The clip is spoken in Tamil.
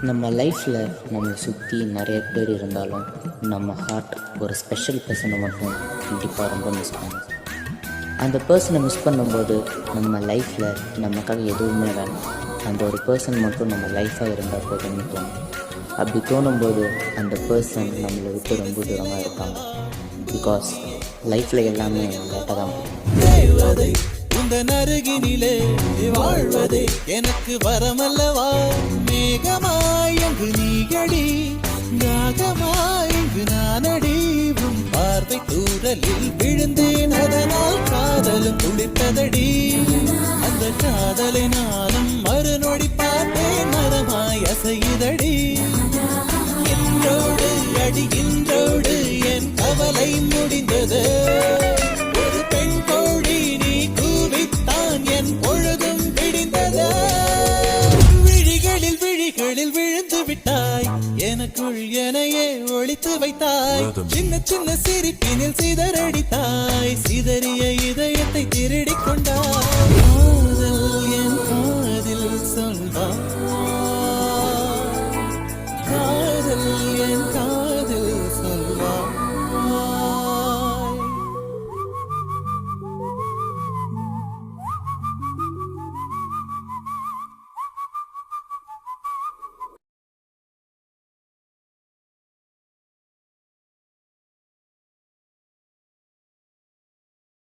நம்ம லைஃப்பில் நம்மளை சுற்றி நிறைய பேர் இருந்தாலும் நம்ம ஹார்ட் ஒரு ஸ்பெஷல் பர்சனை மட்டும் கண்டிப்பாக ரொம்ப மிஸ் பண்ணும். அந்த பர்சனை மிஸ் பண்ணும்போது நம்ம லைஃப்பில் நமக்காக எதுவுமே வேணும், அந்த ஒரு பர்சன் மட்டும் நம்ம லைஃப்பாக இருந்தால் போதும்னு தோணும். அப்படி தோணும்போது அந்த பர்சன் நம்மளை விட்டு ரொம்ப தூரமாக இருப்பாங்க. பிகாஸ் லைஃப்பில் எல்லாமே லேட்டாக தான் போகும். உந்தன் அருகினிலே வாழ்வதே எனக்கு வரமல்லவா. மேகமாய் அங்கு நீகடி, நாகமாய் இங்கு நானடி. உன் பார்வை தூரலில் விழுந்தேன், அதனால் காதலும் துளிர்த்ததடி. அந்த காதலை நானும் மறுநொடி பார்த்தேன், மரமாய் அசையுதடி. இன்றோடு அடி இன்றோடு என் கவலை முடிந்தது. ஒரு பெண் கோழி நீ கூவித்தான் என் பொழுதும் விடிந்தது. விழிகளில் விழிகளில் விழுந்து விட்டாய், எனக்குள் எனையே ஒளித்து வைத்தாய். சின்ன சின்ன சிரிப்பினில் சிதறடித்தாய், சிதறிய இதயத்தை